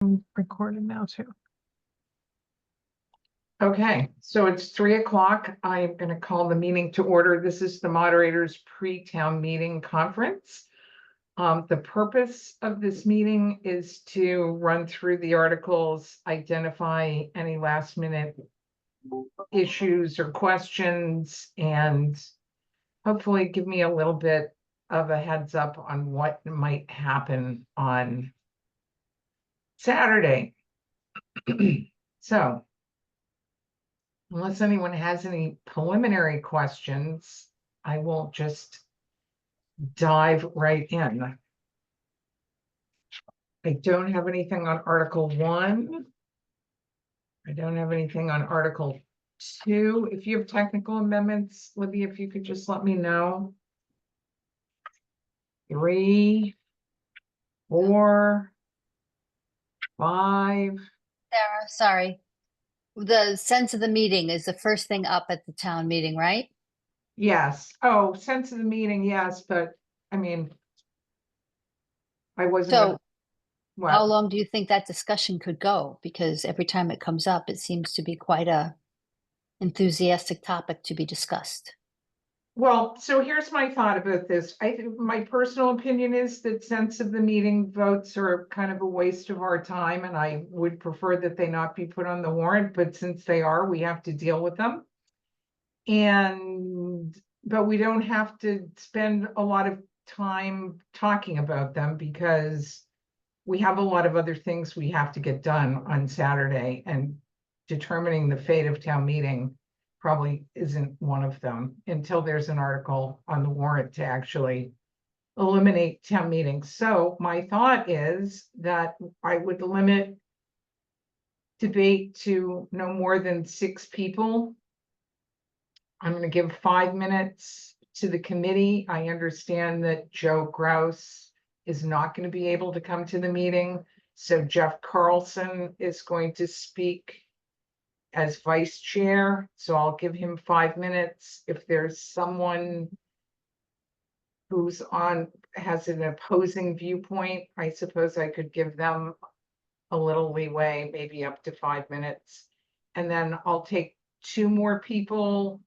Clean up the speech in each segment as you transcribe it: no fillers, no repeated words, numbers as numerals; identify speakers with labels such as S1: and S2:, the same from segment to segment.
S1: Recording now too.
S2: Okay, so it's 3 o'clock. I'm going to call the meeting to order. This is the moderator's pre-town meeting conference. The purpose of this meeting is to run through the articles, identify any last minute issues or questions, and hopefully give me a little bit of a heads up on what might happen on Saturday. So, unless anyone has any preliminary questions, I will just dive right in. I don't have anything on Article 1. I don't have anything on Article 2. If you have technical amendments, Libby, if you could just let me know. 3, 4, 5.
S3: Sarah, sorry. The sense of the meeting is the first thing up at the town meeting, right?
S2: Yes. Oh, sense of the meeting, yes, but I mean, I wasn't.
S3: So
S2: What?
S3: how long do you think that discussion could go? Because every time it comes up, it seems to be quite a enthusiastic topic to be discussed.
S2: Well, so here's my thought about this. My personal opinion is that sense of the meeting votes are kind of a waste of our time, and I would prefer that they not be put on the warrant, but since they are, we have to deal with them. But we don't have to spend a lot of time talking about them because we have a lot of other things we have to get done on Saturday, and determining the fate of town meeting probably isn't one of them until there's an article on the warrant to actually eliminate town meetings. So my thought is that I would limit debate to no more than 6 people. I'm going to give 5 minutes to the committee. I understand that Joe Grouse is not going to be able to come to the meeting. So Jeff Carlson is going to speak as vice chair. So I'll give him 5 minutes. If there's someone who's has an opposing viewpoint, I suppose I could give them a little leeway, maybe up to 5 minutes. And then I'll take 2 more people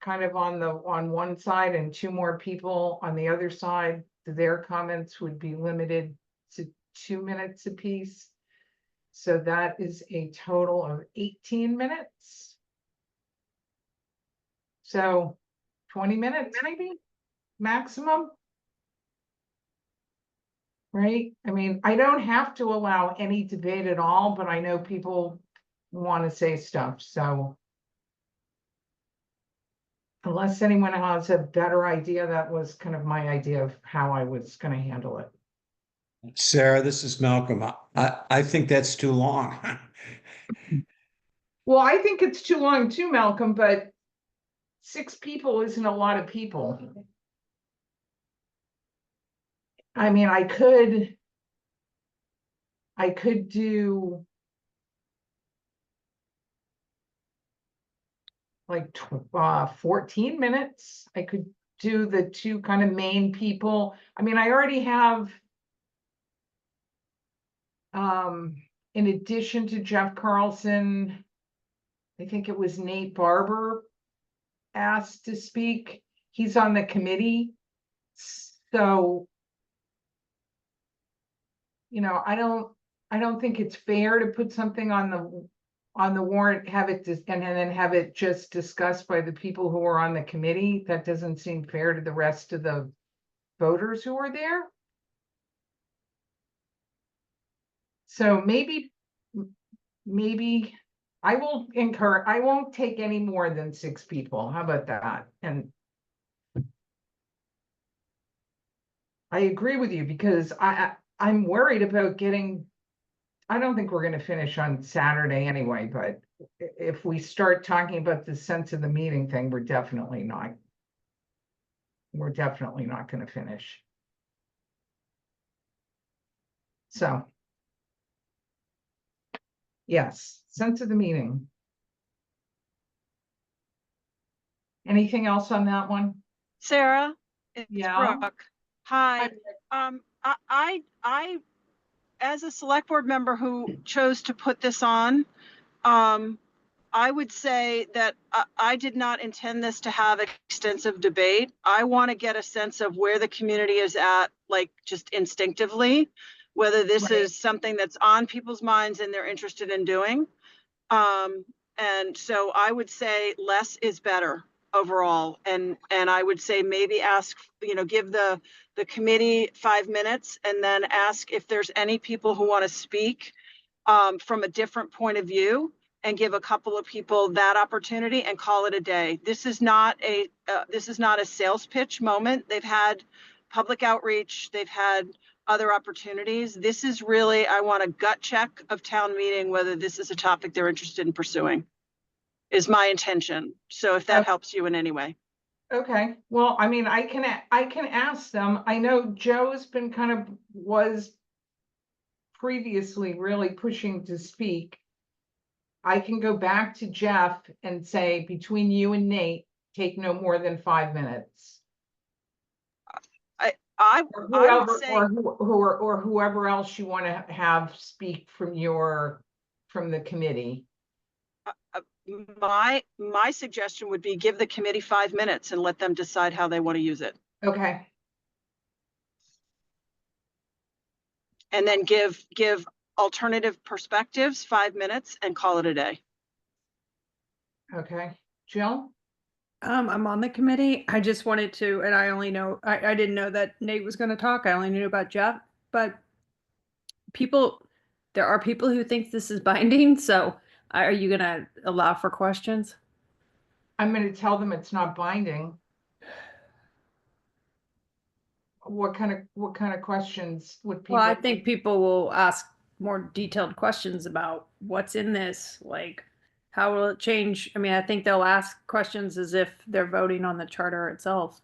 S2: kind of on one side and 2 more people on the other side. Their comments would be limited to 2 minutes apiece. So that is a total of 18 minutes. So 20 minutes maybe maximum. Right? I mean, I don't have to allow any debate at all, but I know people want to say stuff. So unless anyone has a better idea, that was kind of my idea of how I was going to handle it.
S4: Sarah, this is Malcolm. I think that's too long.
S2: Well, I think it's too long too, Malcolm, but 6 people isn't a lot of people. I mean, I could do like 14 minutes. I could do the 2 kind of main people. I mean, I already have, in addition to Jeff Carlson, I think it was Nate Barber asked to speak. He's on the committee. So, you know, I don't think it's fair to put something on the warrant, have it and then have it just discussed by the people who are on the committee. That doesn't seem fair to the rest of the voters who are there. So maybe I won't take any more than 6 people. How about that? And I agree with you because I'm worried about I don't think we're going to finish on Saturday anyway, but if we start talking about the sense of the meeting thing, we're definitely not going to finish. So, yes, sense of the meeting. Anything else on that one?
S1: Sarah, it's
S2: Yeah.
S1: Brooke. Hi. I as a select board member who chose to put this on, I would say that I did not intend this to have extensive debate. I want to get a sense of where the community is at, like just instinctively, whether this
S2: Right.
S1: is something that's on people's minds and they're interested in doing. And so I would say less is better overall. And I would say maybe ask, give the committee 5 minutes and then ask if there's any people who want to speak from a different point of view, and give a couple of people that opportunity and call it a day. This is not a sales pitch moment. They've had public outreach. They've had other opportunities. This is really, I want a gut check of town meeting, whether this is a topic they're interested in pursuing, is my intention. So if that helps you in any way.
S2: Okay, well, I mean, I can ask them. I know Joe's been was previously really pushing to speak. I can go back to Jeff and say, between you and Nate, take no more than 5 minutes.
S1: I
S2: Or
S1: would
S2: whoever,
S1: say,
S2: or whoever else you want to have speak from the committee.
S1: my suggestion would be give the committee 5 minutes and let them decide how they want to use it.
S2: Okay,
S1: And then give alternative perspectives 5 minutes and call it a day.
S2: okay. Jill?
S5: I'm on the committee. I just wanted to, and I only know, I didn't know that Nate was going to talk. I only knew about Jeff, but there are people who think this is binding. So are you going to allow for questions?
S2: I'm going to tell them it's not binding. What kind of questions would people?
S5: Well, I think people will ask more detailed questions about what's in this, like how will it change? I mean, I think they'll ask questions as if they're voting on the charter itself.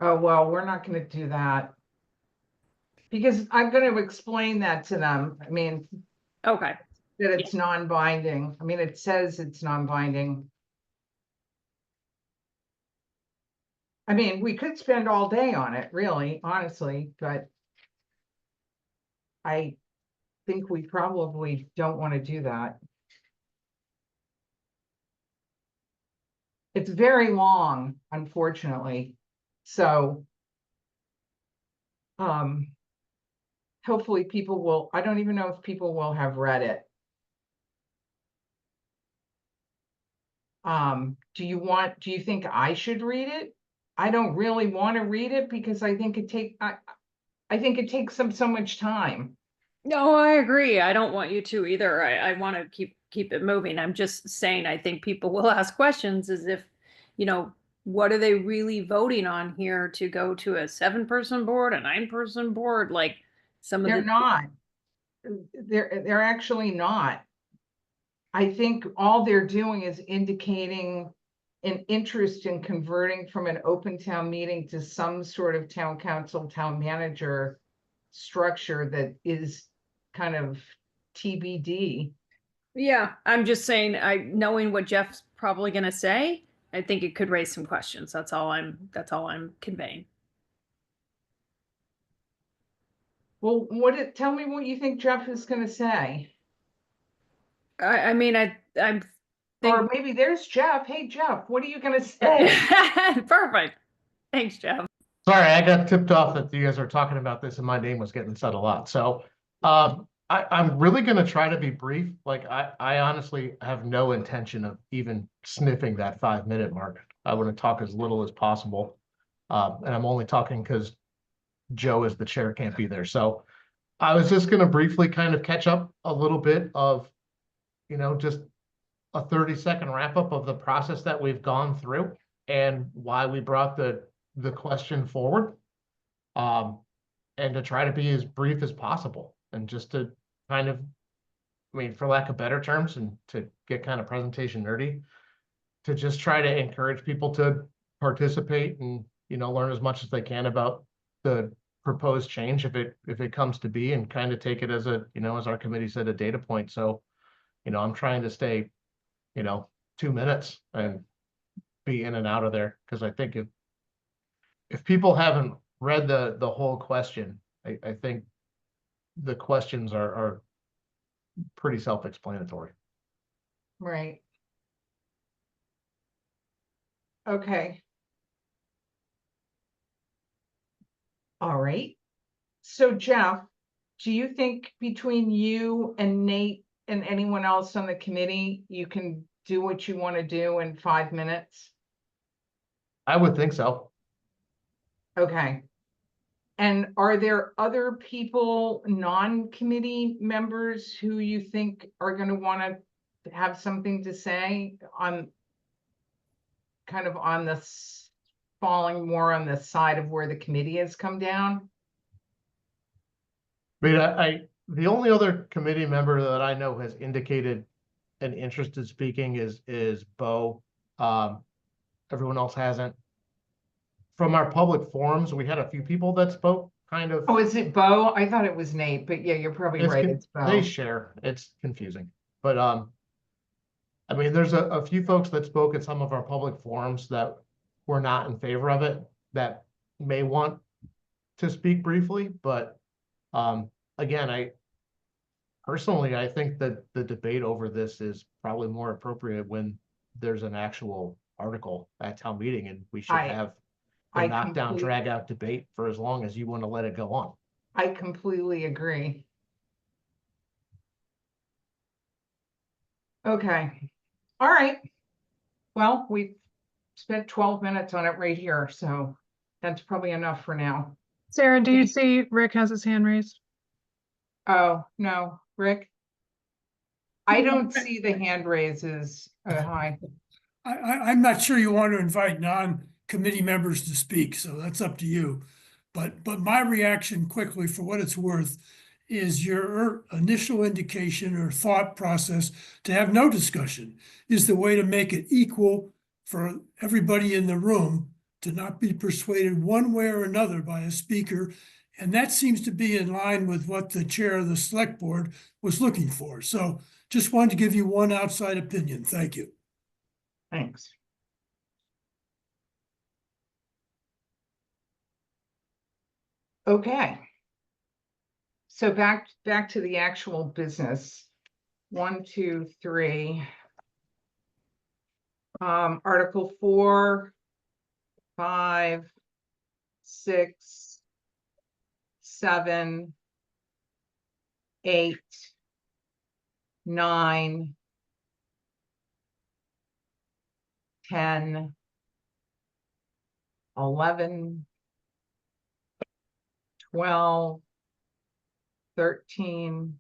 S2: Oh, well, we're not going to do that. Because I'm going to explain that to them. I mean,
S5: Okay.
S2: that it's non-binding. I mean, it says it's non-binding. I mean, we could spend all day on it, really, honestly, but I think we probably don't want to do that. It's very long, unfortunately. So, hopefully people will, I don't even know if people will have read it. Do you think I should read it? I don't really want to read it because I think it takes up so much time.
S5: No, I agree. I don't want you to either. I want to keep it moving. I'm just saying I think people will ask questions as if, what are they really voting on here to go to a 7-person board, a 9-person board? Like some of
S2: They're
S5: the
S2: not. They're actually not. I think all they're doing is indicating an interest in converting from an open town meeting to some sort of town council, town manager structure that is kind of TBD.
S5: Yeah, I'm just saying knowing what Jeff's probably going to say, I think it could raise some questions. That's all I'm conveying.
S2: Well, tell me what you think Jeff is going to say.
S5: I mean, I'm
S2: Or maybe there's Jeff. Hey, Jeff, what are you going to say?
S5: Perfect. Thanks, Jeff.
S6: Sorry, I got tipped off that you guys are talking about this and my name was getting said a lot. So I'm really going to try to be brief. Like I honestly have no intention of even sniffing that 5-minute mark. I want to talk as little as possible. And I'm only talking because Joe as the chair can't be there. So I was just going to briefly kind of catch up a little bit of, just a 30-second wrap up of the process that we've gone through and why we brought the question forward. And to try to be as brief as possible and just to kind of, for lack of better terms, and to get kind of presentation nerdy, to just try to encourage people to participate and, learn as much as they can about the proposed change if it comes to be, and kind of take it as as our committee said, a data point. So, I'm trying to stay, 2 minutes and be in and out of there, because I think if people haven't read the whole question, I think the questions are pretty self-explanatory.
S2: Right. Okay. All right. So Jeff, do you think between you and Nate and anyone else on the committee, you can do what you want to do in 5 minutes?
S6: I would think so.
S2: Okay. And are there other people, non-committee members, who you think are going to want to have something to say on kind of on this, falling more on the side of where the committee has come down?
S6: I mean, the only other committee member that I know has indicated an interest in speaking is Bo. Everyone else hasn't. From our public forums, we had a few people that spoke, kind of.
S2: Oh, is it Bo? I thought it was Nate, but yeah, you're probably
S6: It's
S2: right.
S6: con-
S2: It's Bo.
S6: They share. It's confusing. But I mean, there's a few folks that spoke at some of our public forums that were not in favor of it, that may want to speak briefly, but again, I think that the debate over this is probably more appropriate when there's an actual article at town meeting, and we should have the
S2: I
S6: knockdown,
S2: complete-
S6: drag out debate for as long as you want to let it go on.
S2: I completely agree. Okay. All right. Well, we've spent 12 minutes on it right here, so that's probably enough for now.
S7: Sarah, do you see Rick has his hand raised?
S2: Oh, no, Rick? I don't see the hand raises. Hi.
S8: I'm not sure you want to invite non-committee members to speak, so that's up to you. But my reaction quickly, for what it's worth, is your initial indication or thought process to have no discussion is the way to make it equal for everybody in the room to not be persuaded one way or another by a speaker. And that seems to be in line with what the chair of the select board was looking for. So just wanted to give you one outside opinion. Thank you.
S2: Thanks. Okay. So back to the actual business. 1, 2, 3. Article 4, 5, 6, 7, 8, 9, 10, 11, 12, 13.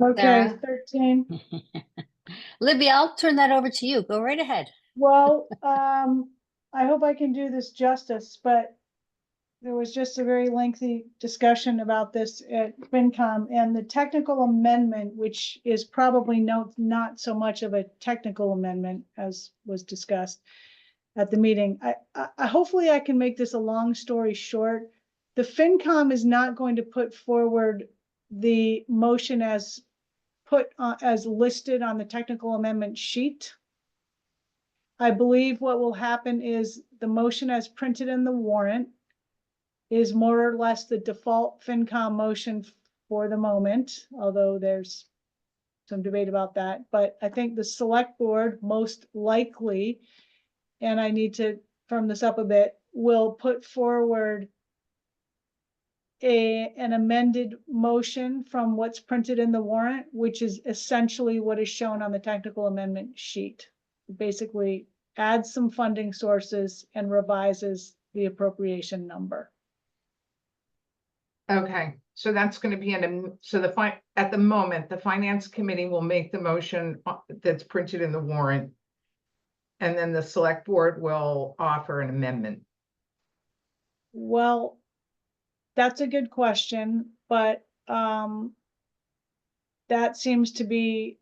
S9: Okay,
S3: Sarah?
S9: 13.
S3: Libby, I'll turn that over to you. Go right ahead.
S9: Well, I hope I can do this justice, but there was just a very lengthy discussion about this at FinCom, and the technical amendment, which is probably not so much of a technical amendment as was discussed at the meeting. I hopefully I can make this a long story short. The FinCom is not going to put forward the motion as as listed on the technical amendment sheet. I believe what will happen is the motion as printed in the warrant is more or less the default FinCom motion for the moment, although there's some debate about that. But I think the select board most likely, and I need to firm this up a bit, will put forward an amended motion from what's printed in the warrant, which is essentially what is shown on the technical amendment sheet. Basically adds some funding sources and revises the appropriation number.
S2: Okay, so that's going to be at the moment, the finance committee will make the motion that's printed in the warrant. And then the select board will offer an amendment.
S9: Well, that's a good question, but that seems to be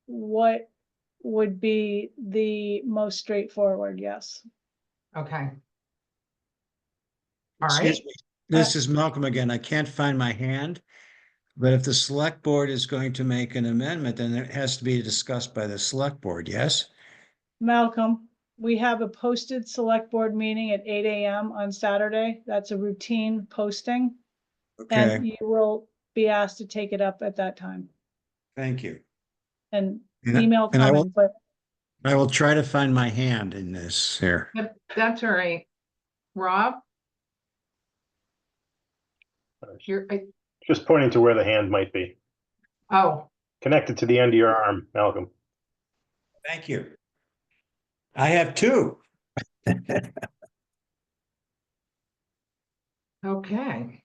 S9: what would be the most straightforward, yes.
S2: Okay. All
S4: Excuse
S2: right.
S4: me. This is Malcolm again. I can't find my hand. But if the select board is going to make an amendment, then it has to be discussed by the select board, yes?
S9: Malcolm, we have a posted select board meeting at 8 a.m. on Saturday. That's a routine posting. And
S4: Okay,
S9: you will be asked to take it up at that time
S4: Thank you.
S9: and
S4: And I-
S9: email
S4: and I will-
S9: comment, but
S4: I will try to find my hand in this here.
S2: That's all right. Rob? You're,
S10: Just pointing to where the hand might be.
S2: oh,
S10: Connected to the end of your arm, Malcolm.
S4: Thank you. I have two.
S2: okay.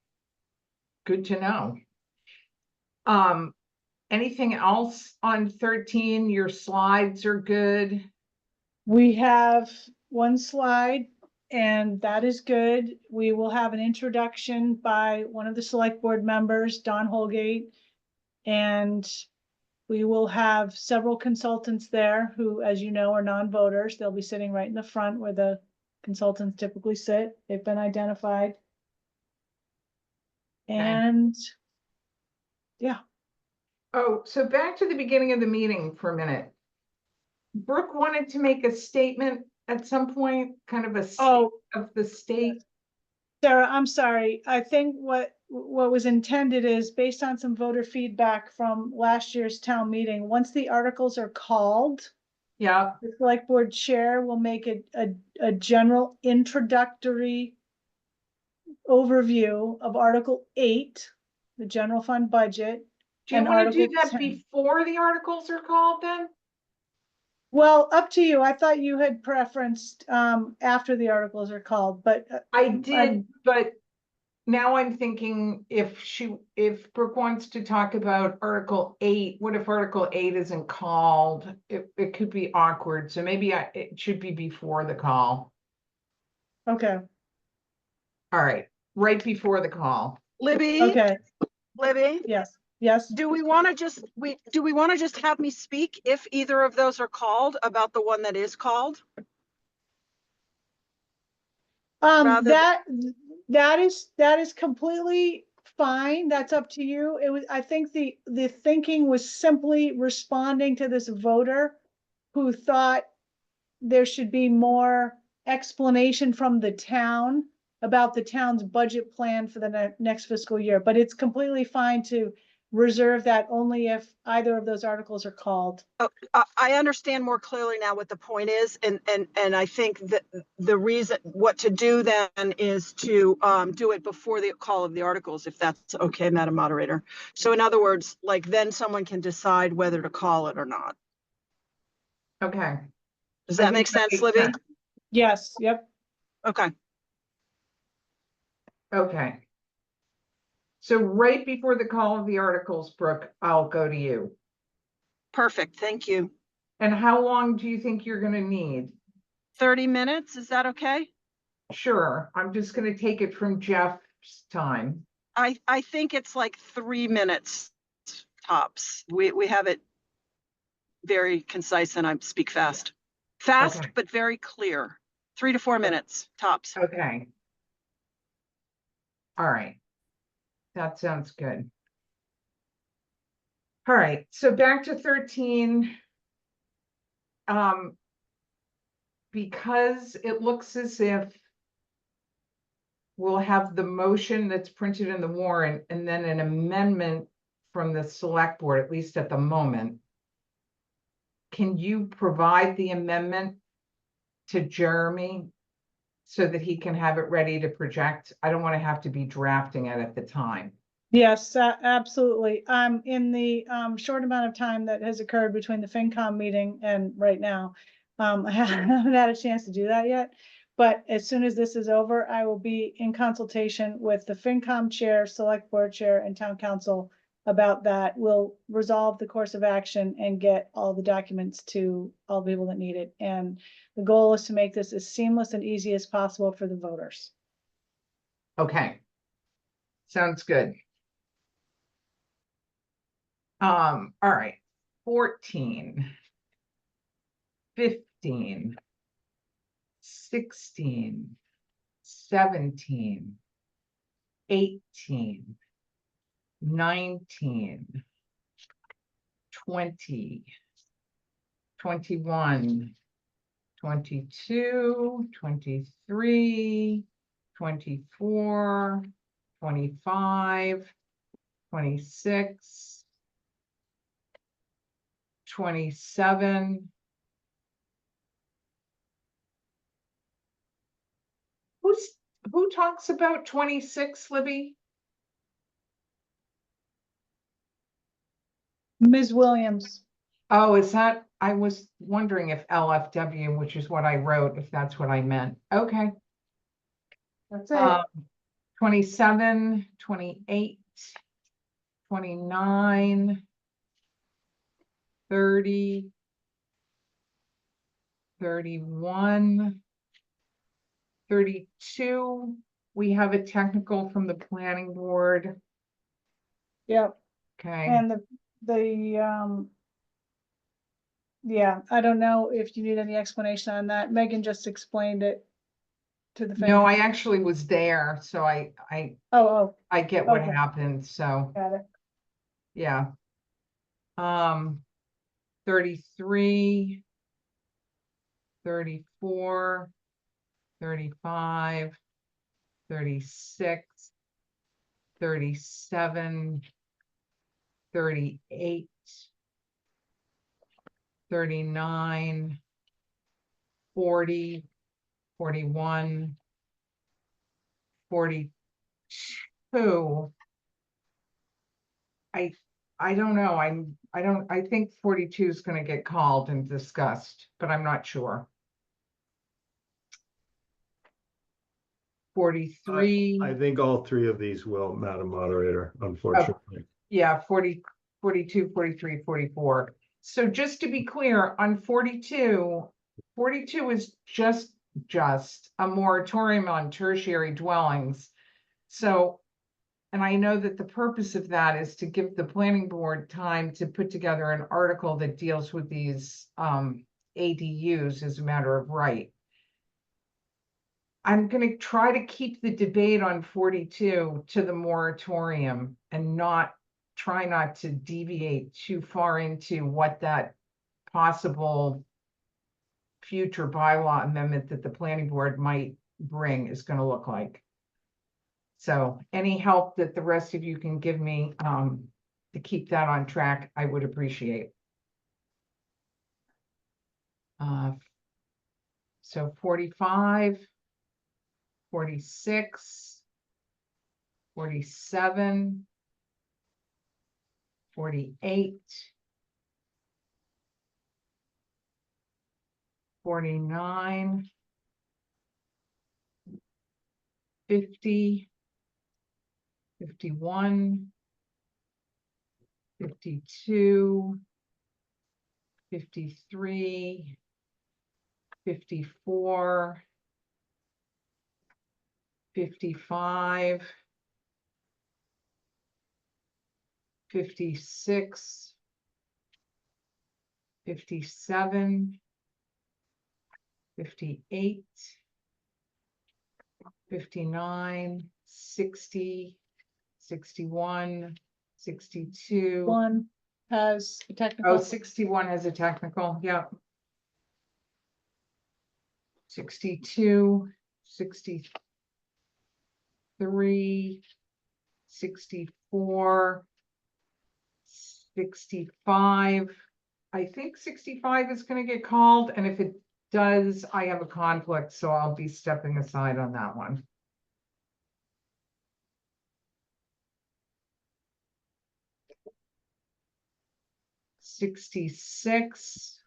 S2: Good to know. Anything else on 13? Your slides are good.
S9: we have one slide and that is good. We will have an introduction by one of the select board members, Don Holgate. And we will have several consultants there who, as you know, are non-voters. They'll be sitting right in the front where the consultants typically sit. They've been identified. And yeah,
S2: Oh, so back to the beginning of the meeting for a minute. Brooke wanted to make a statement at some point, kind of a state
S9: oh,
S2: of the state.
S9: Sarah, I'm sorry. I think what was intended is based on some voter feedback from last year's town meeting. Once the articles are called,
S2: Yeah,
S9: the select board chair will make a general introductory overview of Article 8, the general fund budget.
S2: do you
S9: And
S2: want to do
S9: Article
S2: that
S9: 10.
S2: before the articles are called then?
S9: Well, up to you. I thought you had preferenced after the articles are called, but
S2: I did, but now I'm thinking if Brooke wants to talk about Article 8, what if Article 8 isn't called? It could be awkward, so maybe it should be before the call.
S9: okay,
S2: All right, right before the call.
S1: Libby,
S9: okay,
S1: Libby,
S9: yes.
S1: do we want to just have me speak if either of those are called about the one that is called? Rather
S9: That is completely fine. That's up to you. It was, I think the thinking was simply responding to this voter who thought there should be more explanation from the town about the town's budget plan for the next fiscal year, but it's completely fine to reserve that only if either of those articles are called.
S1: I understand more clearly now what the point is, and I think that the reason what to do then is to do it before the call of the articles, if that's okay, Madam Moderator. So in other words, like then someone can decide whether to call it or not.
S2: Okay.
S1: Does
S2: I
S1: that
S2: think
S1: make sense,
S2: makes
S1: Libby?
S2: sense.
S9: Yes, yep.
S1: Okay.
S2: Okay. So right before the call of the articles, Brooke, I'll go to you.
S1: Perfect. Thank you.
S2: And how long do you think you're going to need?
S1: 30 minutes. Is that okay?
S2: Sure, I'm just going to take it from Jeff's time.
S1: I think it's like 3 minutes tops. We have it very concise and I speak fast. Fast,
S2: Okay.
S1: but very clear. 3 to 4 minutes tops.
S2: Okay. All right. That sounds good. All right, so back to 13. Because it looks as if we'll have the motion that's printed in the warrant and then an amendment from the select board, at least at the moment. Can you provide the amendment to Jeremy so that he can have it ready to project? I don't want to have to be drafting it at the time.
S9: Yes, absolutely. In the short amount of time that has occurred between the FinCom meeting and right now, I haven't had a chance to do that yet. But as soon as this is over, I will be in consultation with the FinCom chair, select board chair, and town council about that. We'll resolve the course of action and get all the documents to all the people that need it. And the goal is to make this as seamless and easy as possible for the voters.
S2: Okay. Sounds good. All right, 14, 15, 16, 17, 18, 19, 20, 21, 22, 23, 24, 25, 26, 27. Who talks about 26, Libby?
S9: Ms. Williams.
S2: Oh, is that, I was wondering if LFW, which is what I wrote, if that's what I meant. Okay.
S9: That's it.
S2: 27, 28, 29, 30, 31, 32. We have a technical from the planning board.
S9: Yep.
S2: Okay.
S9: And yeah, I don't know if you need any explanation on that. Megan just explained it to the.
S2: No, I actually was there, so I
S9: Oh,
S2: get what
S9: Okay.
S2: happened, so,
S9: got it.
S2: yeah. 33, 34, 35, 36, 37, 38, 39, 40, 41, 42. I don't know. I think 42 is going to get called and discussed, but I'm not sure. 43.
S11: I think all three of these will, Madam Moderator, unfortunately.
S2: Yeah, 40, 42, 43, 44. So just to be clear, on 42, 42 is just a moratorium on tertiary dwellings. So, and I know that the purpose of that is to give the planning board time to put together an article that deals with these ADUs as a matter of right. I'm going to try to keep the debate on 42 to the moratorium and try not to deviate too far into what that possible future bylaw amendment that the planning board might bring is going to look like. So any help that the rest of you can give me to keep that on track, I would appreciate. So 45, 46, 47, 48, 49, 50, 51, 52, 53, 54, 55, 56, 57, 58, 59, 60, 61, 62.
S9: One has a technical.
S2: Oh, 61 has a technical, yeah. 62, 63, 64, 65. I think 65 is going to get called, and if it does, I have a conflict, so I'll be stepping aside on that one. '66.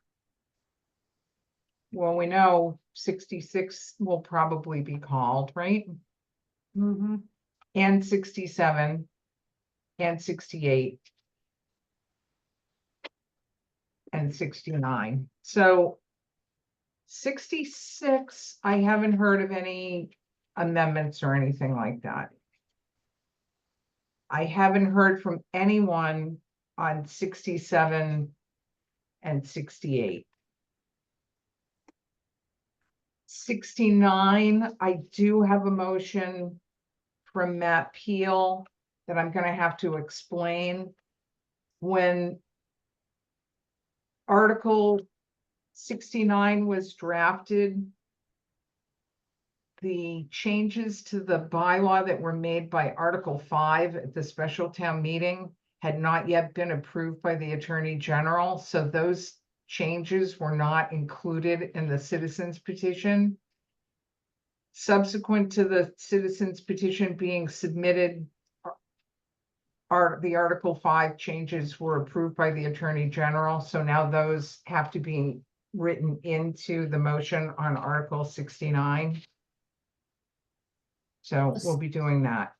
S2: Well, we know 66 will probably be called, right?
S9: Mm-hmm.
S2: And 67 and 68 and 69. So 66, I haven't heard of any amendments or anything like that. I haven't heard from anyone on 67 and 68. 69, I do have a motion from Matt Peel that I'm going to have to explain. When Article 69 was drafted, the changes to the bylaw that were made by Article 5 at the special town meeting had not yet been approved by the Attorney General, so those changes were not included in the citizens petition. Subsequent to the citizens petition being submitted, the Article 5 changes were approved by the Attorney General, so now those have to be written into the motion on Article 69. So we'll be doing that.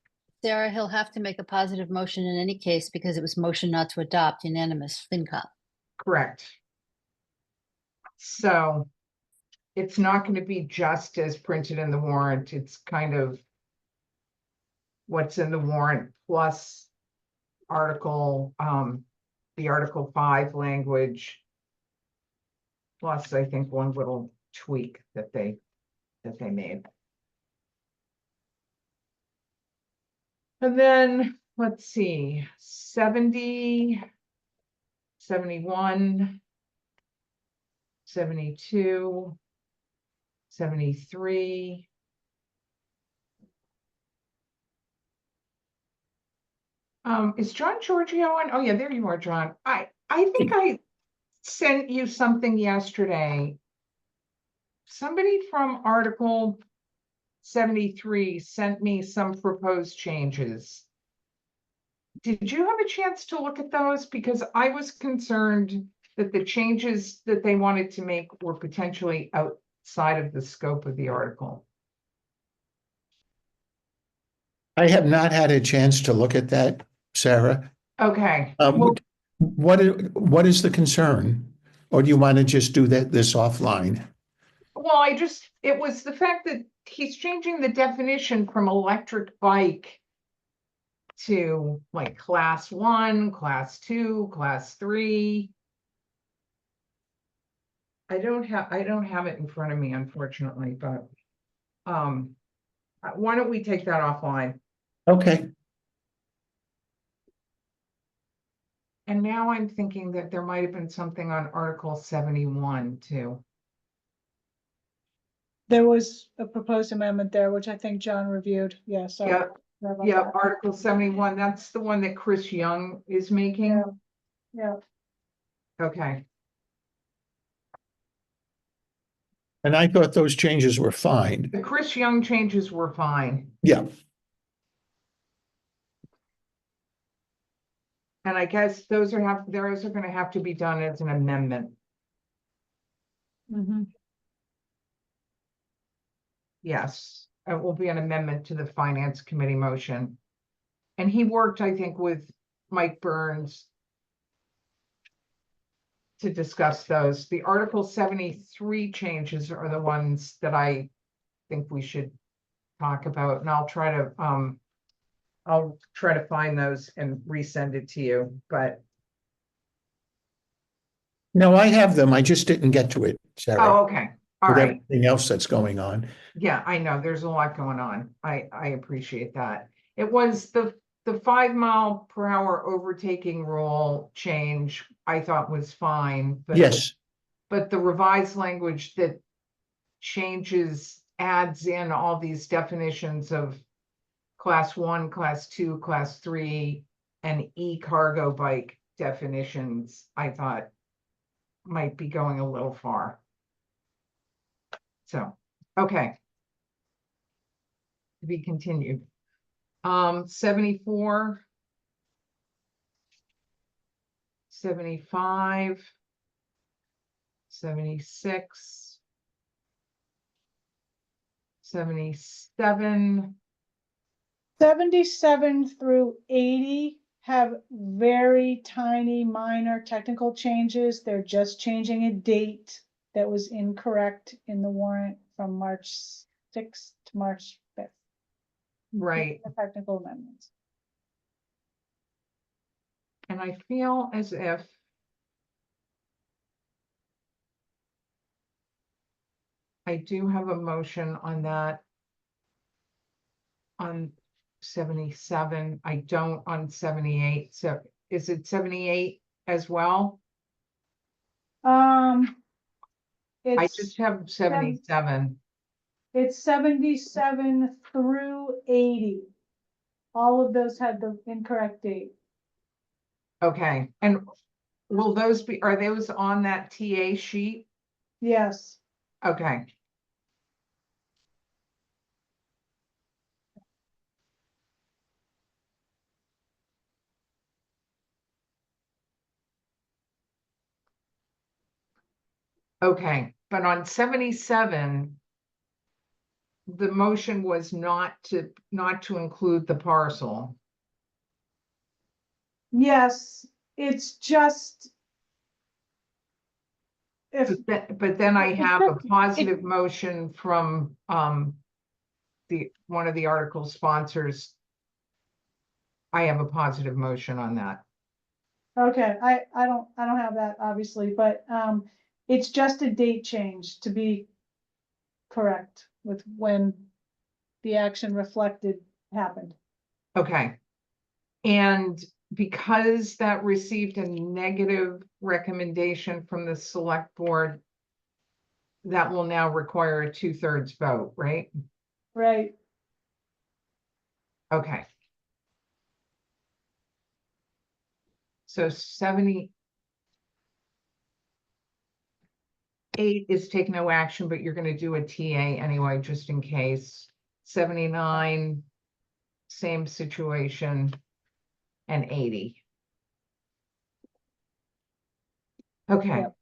S3: Sarah, he'll have to make a positive motion in any case because it was motion not to adopt unanimous FinCom.
S2: Correct. So it's not going to be just as printed in the warrant. It's kind of what's in the warrant plus article, the Article 5 language, plus I think one little tweak that they made. And then, let's see, 70, 71, 72, 73. Is John Giorgio on? Oh yeah, there you are, John. I think I sent you something yesterday. Somebody from Article 73 sent me some proposed changes. Did you have a chance to look at those? Because I was concerned that the changes that they wanted to make were potentially outside of the scope of the article.
S12: I have not had a chance to look at that, Sarah.
S2: Okay.
S12: What is the concern? Or do you want to just do this offline?
S2: Well, it was the fact that he's changing the definition from electric bike to like class 1, class 2, class 3. I don't have it in front of me, unfortunately, but why don't we take that offline?
S12: Okay.
S2: And now I'm thinking that there might have been something on Article 71 too.
S9: There was a proposed amendment there, which I think John reviewed. Yeah, sorry.
S2: Yeah,
S9: Sorry about
S2: yeah,
S9: that.
S2: Article 71, that's the one that Chris Young is making.
S9: Yeah. Yeah.
S2: Okay.
S12: And I thought those changes were fine.
S2: The Chris Young changes were fine.
S12: Yeah.
S2: And I guess those are going to have to be done as an amendment.
S9: Mm-hmm.
S2: Yes, it will be an amendment to the Finance Committee motion. And he worked, I think, with Mike Burns to discuss those. The Article 73 changes are the ones that I think we should talk about, and I'll try to find those and resend it to you, but.
S12: No, I have them. I just didn't get to it, Sarah.
S2: Oh, okay. All
S12: With
S2: right.
S12: everything else that's going on.
S2: Yeah, I know. There's a lot going on. I appreciate that. It was the 5 mile per hour overtaking rule change I thought was fine. But
S12: Yes.
S2: But the revised language that adds in all these definitions of class 1, class 2, class 3, and e-cargo bike definitions, I thought might be going a little far. So, okay. To be continued. 74, 75, 76, 77.
S9: 77 through 80 have very tiny minor technical changes. They're just changing a date that was incorrect in the warrant from March 6th to March 5th.
S2: Right.
S9: The technical amendments.
S2: And I feel as if I do have a motion on that. On 77, I don't on 78. So is it 78 as well? I
S9: It's
S2: just have 77.
S9: It's 77 through 80. All of those had the incorrect date.
S2: Okay, and will those be, are those on that TA sheet?
S9: Yes.
S2: Okay. Okay, but on 77, the motion was not to include the parcel.
S9: Yes, it's just. If,
S2: But then I
S9: It
S2: have a
S9: took-
S2: positive motion from one of the article sponsors. I have a positive motion on that.
S9: okay, I don't have that obviously, but, it's just a date change to be correct with when the action reflected happened.
S2: Okay. And because that received a negative recommendation from the select board, that will now require a 2/3 vote, right?
S9: Right.
S2: Okay. So 78 is take no action, but you're gonna do a TA anyway, just in case. 79, same situation, and 80. Okay.
S9: Yep.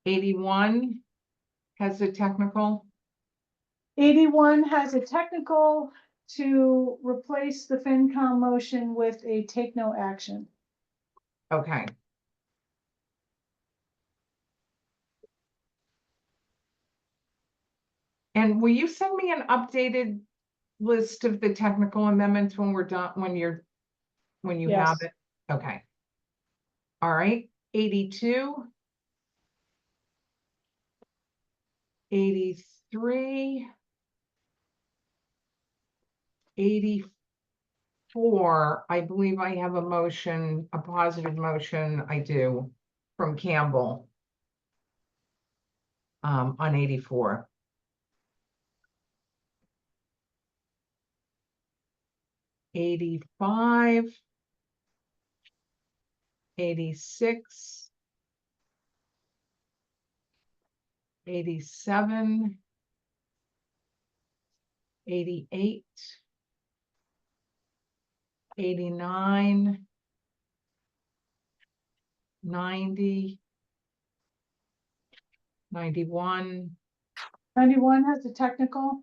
S2: 81 has a technical.
S9: 81 has a technical to replace the FinCom motion with a take no action.
S2: Okay. And will you send me an updated list of the technical amendments when we're done, when you have
S9: Yes.
S2: it? Okay. All right, 82. 83. 84, I believe I have a motion, a positive motion, I do, from Campbell. On 84. 85. 86. 87. 88. 89. 90. 91.
S9: 91 has a technical,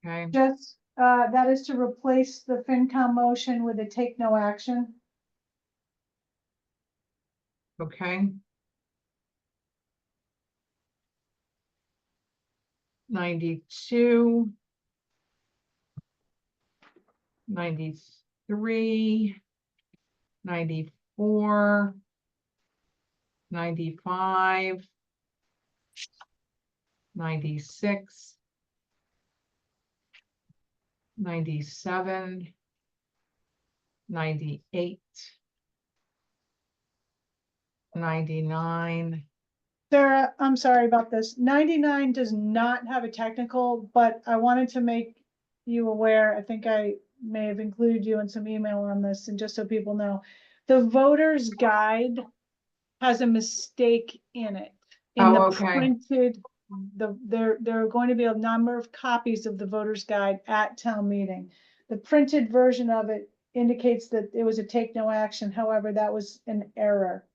S2: Okay,
S9: just, that is to replace the FinCom motion with a take no action.
S2: okay. 92. 93. 94. 95. 96. 97. 98. 99.
S9: Sarah, I'm sorry about this. 99 does not have a technical, but I wanted to make you aware, I think I may have included you in some email on this, and just so people know, the voter's guide has a mistake in it. In the
S2: Oh, okay.
S9: printed, there are going to be a number of copies of the voter's guide at town meeting. The printed version of it indicates that it was a take no action. However, that was an error.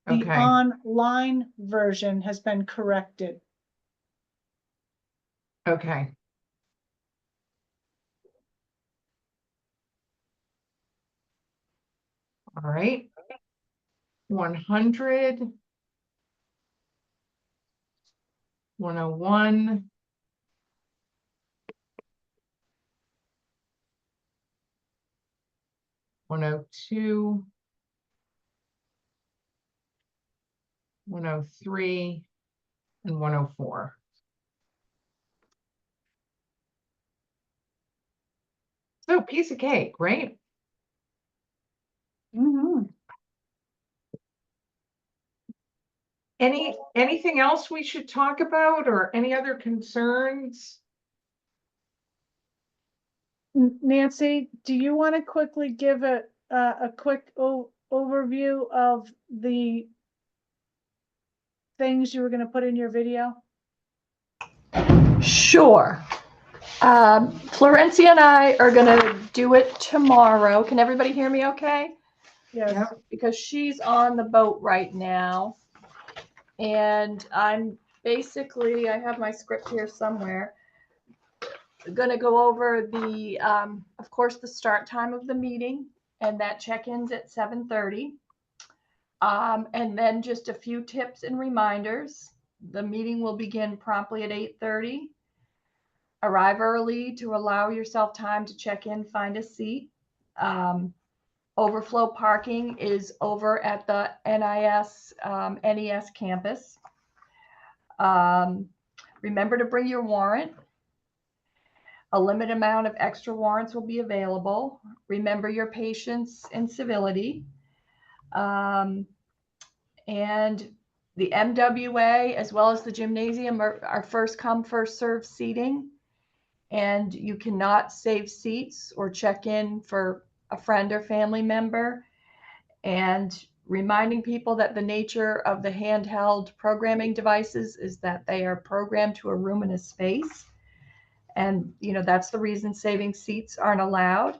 S9: The
S2: Okay,
S9: online version has been corrected.
S2: okay. All right. 100. 101. 102. 103. And 104. So piece of cake, right?
S9: Mhm.
S2: Anything else we should talk about or any other concerns?
S9: Nancy, do you want to quickly give a quick overview of the things you were going to put in your video?
S13: Sure. Florencia and I are gonna do it tomorrow. Can everybody hear me okay?
S9: Yes.
S2: Yep.
S13: Because she's on the boat right now. And I'm basically, I have my script here somewhere. Gonna go over the, of course, the start time of the meeting, and that check-ins at 7:30. And then just a few tips and reminders. The meeting will begin promptly at 8:30. Arrive early to allow yourself time to check in, find a seat. Overflow parking is over at the NES campus. Remember to bring your warrant. A limited amount of extra warrants will be available. Remember your patience and civility. And the MWA, as well as the gymnasium, are first come, first served seating. And you cannot save seats or check in for a friend or family member. And reminding people that the nature of the handheld programming devices is that they are programmed to a room and a space. And, that's the reason saving seats aren't allowed.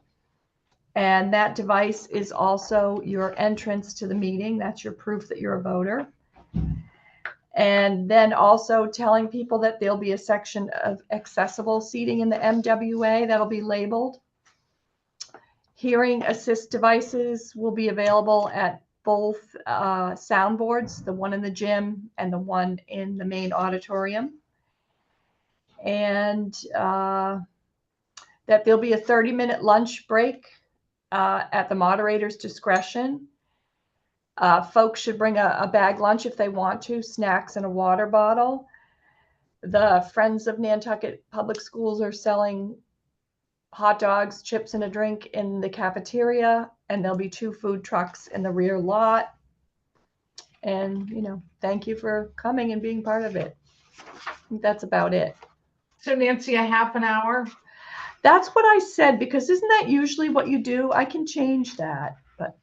S13: And that device is also your entrance to the meeting. That's your proof that you're a voter. And then also telling people that there'll be a section of accessible seating in the MWA that'll be labeled. Hearing assist devices will be available at both soundboards, the one in the gym and the one in the main auditorium. And that there'll be a 30-minute lunch break at the moderator's discretion. Folks should bring a bag lunch if they want to, snacks and a water bottle. The Friends of Nantucket Public Schools are selling hot dogs, chips, and a drink in the cafeteria, and there'll be 2 food trucks in the rear lot. And, thank you for coming and being part of it. I think that's about it.
S2: So Nancy, a half an hour?
S13: That's what I said, because isn't that usually what you do? I can change that, but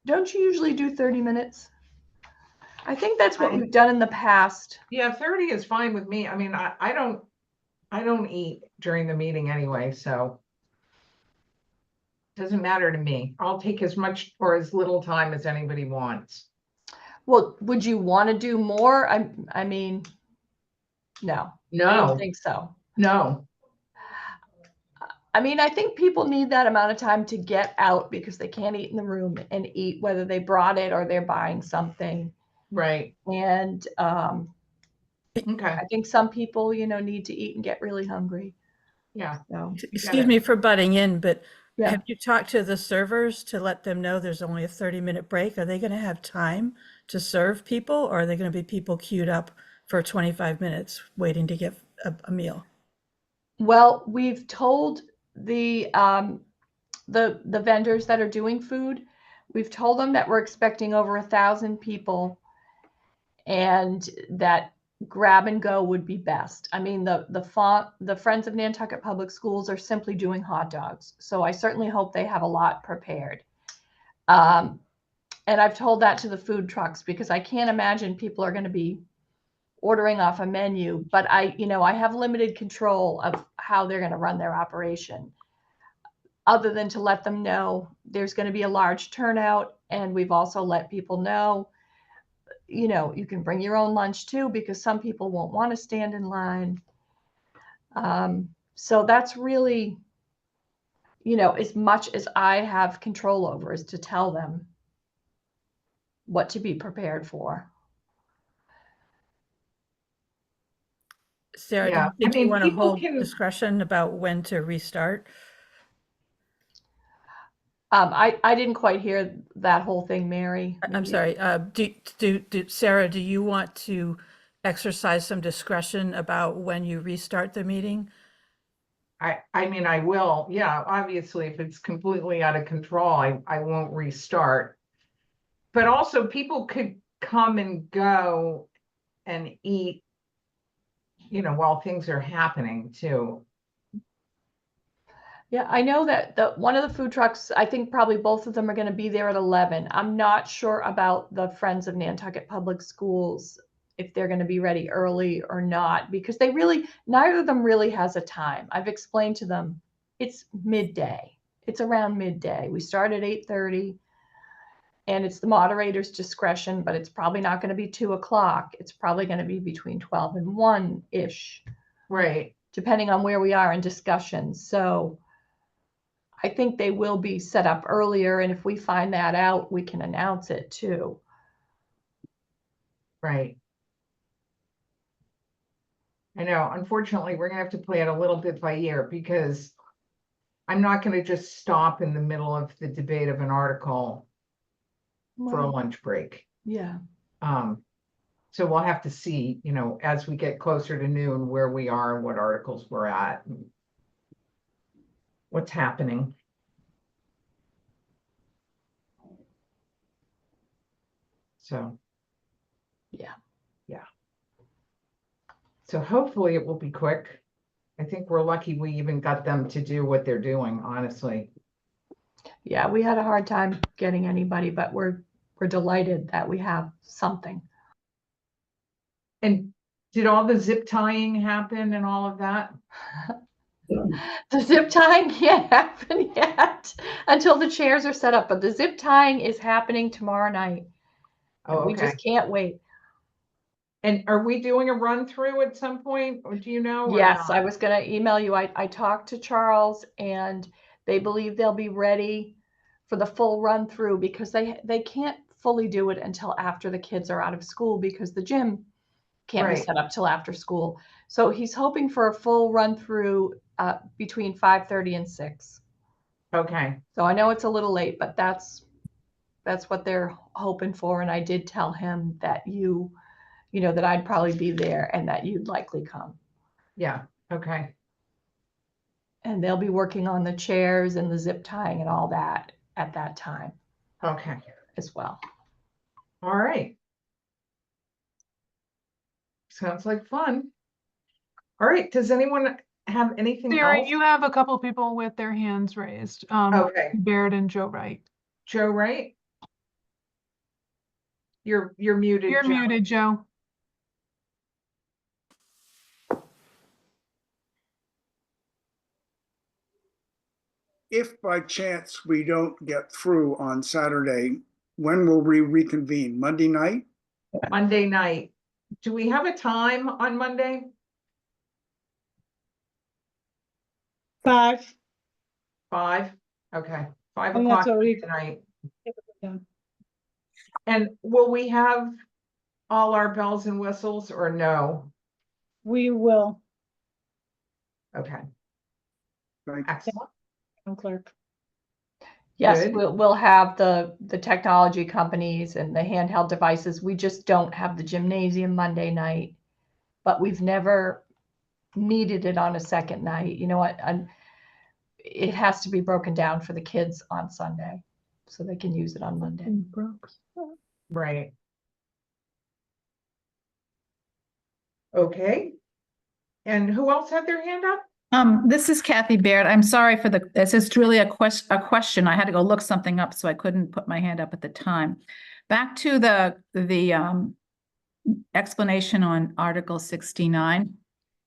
S13: don't you usually do 30 minutes? I think that's what we've done in the past.
S2: Yeah, 30 is fine with me. I mean, I don't eat during the meeting anyway, so it doesn't matter to me. I'll take as much or as little time as anybody wants.
S13: Well, would you want to do more? I mean, no. I
S2: No,
S13: don't think so.
S2: no.
S13: I mean, I think people need that amount of time to get out because they can't eat in the room and eat, whether they brought it or they're buying something.
S2: Right.
S13: And
S2: Okay.
S13: I think some people, need to eat and get really hungry.
S2: Yeah.
S13: So,
S14: Excuse me for butting in, but
S13: yeah.
S14: have you talked to the servers to let them know there's only a 30-minute break? Are they going to have time to serve people, or are they going to be people queued up for 25 minutes waiting to get a meal?
S13: Well, we've told the vendors that are doing food, we've told them that we're expecting over 1,000 people and that grab and go would be best. I mean, the Friends of Nantucket Public Schools are simply doing hot dogs. So I certainly hope they have a lot prepared. And I've told that to the food trucks because I can't imagine people are going to be ordering off a menu, but I have limited control of how they're going to run their operation, other than to let them know there's going to be a large turnout. And we've also let people know, you can bring your own lunch too, because some people won't want to stand in line. So that's really, as much as I have control over, is to tell them what to be prepared for.
S14: Sarah,
S2: Yeah.
S14: do you think you want to
S2: people
S14: hold discretion about when to restart?
S13: I didn't quite hear that whole thing, Mary.
S14: I'm sorry. Sarah, do you want to exercise some discretion about when you restart the meeting?
S2: I mean, I will. Yeah, obviously, if it's completely out of control, I won't restart. But also, people could come and go and eat, while things are happening too.
S13: Yeah, I know that one of the food trucks, I think probably both of them are going to be there at 11. I'm not sure about the Friends of Nantucket Public Schools, if they're going to be ready early or not, because neither of them really has a time. I've explained to them it's midday. It's around midday. We start at 8:30 and it's the moderator's discretion, but it's probably not going to be 2 o'clock. It's probably going to be between 12 and 1-ish.
S2: Right.
S13: Depending on where we are in discussions. So I think they will be set up earlier, and if we find that out, we can announce it too.
S2: Right. I know, unfortunately, we're gonna have to play it a little bit by ear because I'm not gonna just stop in the middle of the debate of an article for a
S13: Right.
S2: lunch break.
S13: Yeah.
S2: So we'll have to see, as we get closer to noon, where we are and what articles we're at, and what's happening. So.
S13: Yeah.
S2: So hopefully it will be quick. I think we're lucky we even got them to do what they're doing, honestly.
S13: Yeah, we had a hard time getting anybody, but we're delighted that we have something.
S2: And did all the zip tying happen and all of that?
S13: The zip tying can't happen yet until the chairs are set up, but the zip tying is happening tomorrow night.
S2: Oh,
S13: We
S2: okay.
S13: just can't wait.
S2: And are we doing a run through at some point, or do you know? Or
S13: Yes,
S2: not?
S13: I was going to email you. I talked to Charles and they believe they'll be ready for the full run through because they can't fully do it until after the kids are out of school because the gym can't be
S2: Right.
S13: set up till after school. So he's hoping for a full run through between 5:30 and 6.
S2: Okay.
S13: So I know it's a little late, but that's what they're hoping for. And I did tell him that that I'd probably be there and that you'd likely come.
S2: Yeah. Okay.
S13: And they'll be working on the chairs and the zip tying and all that at that time
S2: Okay.
S13: as well.
S2: All right. Sounds like fun. All right. Does anyone have anything
S7: Sarah,
S2: else?
S7: you have a couple people with their hands raised.
S2: Okay.
S7: Baird and Joe Wright.
S2: Joe Wright? You're muted.
S7: You're
S2: Joe.
S7: muted, Joe.
S15: If by chance we don't get through on Saturday, when will we reconvene? Monday night?
S2: Monday night. Do we have a time on Monday?
S9: 5.
S2: 5? Okay. 5
S9: And that's
S2: o'clock
S9: what we-
S2: tonight.
S9: Yeah.
S2: And will we have all our bells and whistles or no?
S9: We will.
S2: Okay.
S15: Thank
S2: Excellent.
S9: Madam Clerk.
S13: Yes,
S2: Good.
S13: we'll have the technology companies and the handheld devices. We just don't have the gymnasium Monday night, but we've never needed it on a second night. You know what? It has to be broken down for the kids on Sunday so they can use it on Monday.
S2: Right. Okay. And who else had their hand up?
S16: This is Kathy Baird. I'm sorry for this is really a question. I had to go look something up, so I couldn't put my hand up at the time. Back to the explanation on Article 69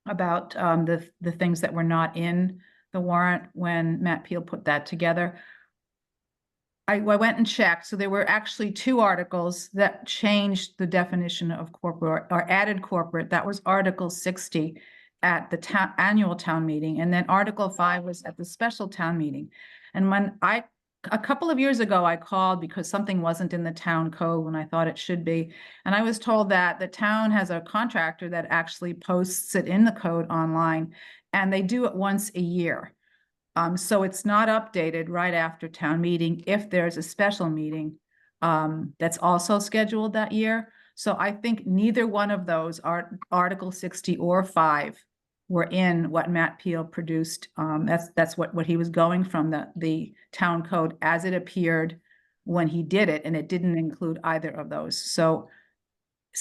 S16: about the things that were not in the warrant when Matt Peel put that together. I went and checked. So there were actually 2 articles that changed the definition of corporate or added corporate. That was Article 60 at the annual town meeting. And then Article 5 was at the special town meeting. And when a couple of years ago, I called because something wasn't in the town code when I thought it should be. And I was told that the town has a contractor that actually posts it in the code online, and they do it once a year. So it's not updated right after town meeting if there's a special meeting that's also scheduled that year. So I think neither one of those are Article 60 or 5 were in what Matt Peel produced. That's what he was going from the town code as it appeared when he did it, and it didn't include either of those. So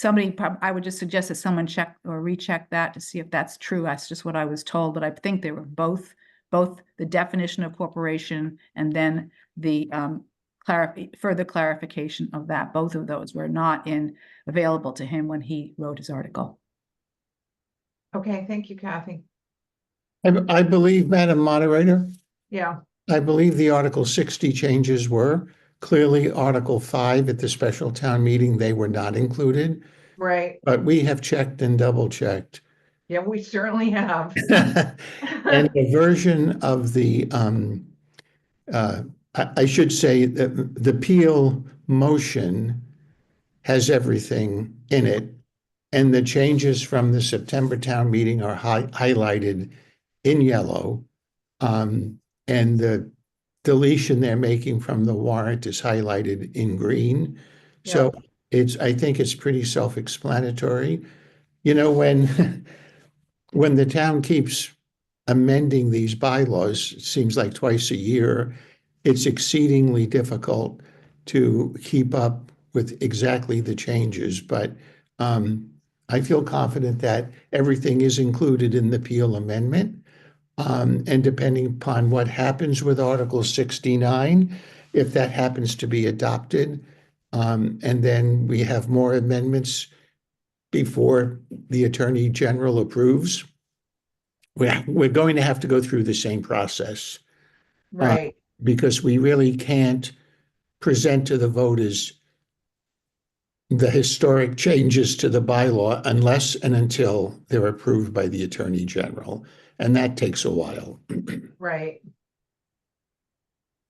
S16: I would just suggest that someone check or recheck that to see if that's true. That's just what I was told, but I think they were both both the definition of corporation and then the further clarification of that. Both of those were not available to him when he wrote his article.
S2: Okay, thank you, Kathy.
S12: I believe, Madam Moderator,
S2: Yeah,
S12: I believe the Article 60 changes were clearly Article 5 at the special town meeting. They were not included,
S2: right.
S12: but we have checked and double checked.
S2: Yeah, we certainly have.
S12: And the version of the, I should say that the Peel motion has everything in it. And the changes from the September town meeting are highlighted in yellow. And the deletion they're making from the warrant is highlighted in green. So I think it's pretty self-explanatory. You know, when the town keeps amending these bylaws, it seems like twice a year, it's exceedingly difficult to keep up with exactly the changes. But I feel confident that everything is included in the Peel amendment. And depending upon what happens with Article 69, if that happens to be adopted, and then we have more amendments before the Attorney General approves, we're going to have to go through the same process.
S2: Right.
S12: Because we really can't present to the voters the historic changes to the bylaw unless and until they're approved by the Attorney General. And that takes a while.
S2: Right.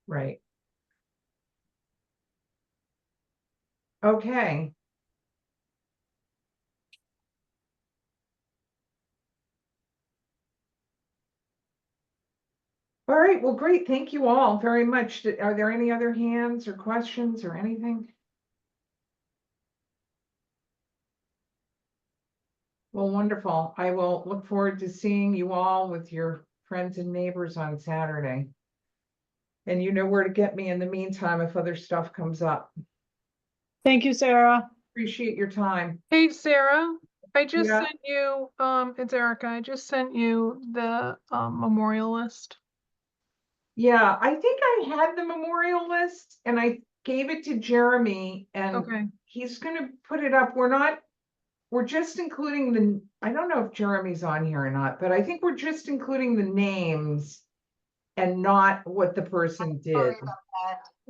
S2: Right. Okay. All right, well, great. Thank you all very much. Are there any other hands or questions or anything? Well, wonderful. I will look forward to seeing you all with your friends and neighbors on Saturday. And you know where to get me in the meantime if other stuff comes up.
S9: Thank you, Sarah.
S2: Appreciate your time.
S7: Hey, Sarah, I just
S2: Yeah.
S7: sent you, it's Erica. I just sent you the memorial list.
S2: Yeah, I think I had the memorial list and I gave it to Jeremy and
S7: Okay.
S2: he's gonna put it up. We're just including I don't know if Jeremy's on here or not, but I think we're just including the names and not what the person did.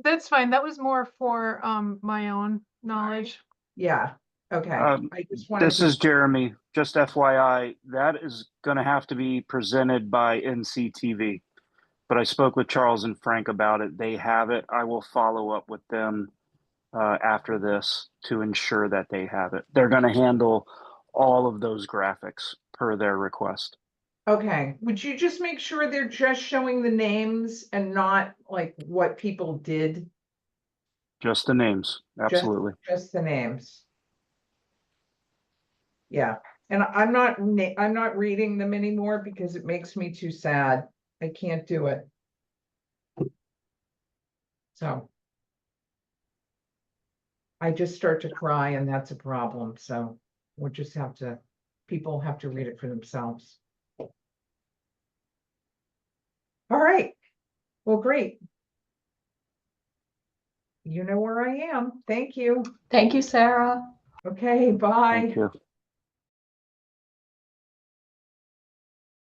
S7: That's fine. That was more for my own knowledge.
S2: Yeah, okay. I just wanted
S17: This
S2: to.
S17: is Jeremy. Just FYI, that is going to have to be presented by NCTV. But I spoke with Charles and Frank about it. They have it. I will follow up with them after this to ensure that they have it. They're going to handle all of those graphics per their request.
S2: Okay, would you just make sure they're just showing the names and not like what people did?
S17: Just the names. Absolutely.
S2: Just the names. Yeah, and I'm not reading them anymore because it makes me too sad. I can't do it. So I just start to cry and that's a problem. So we'll just people have to read it for themselves. All right. Well, great. You know where I am. Thank you.
S13: Thank you, Sarah.
S2: Okay, bye.
S17: Thank you.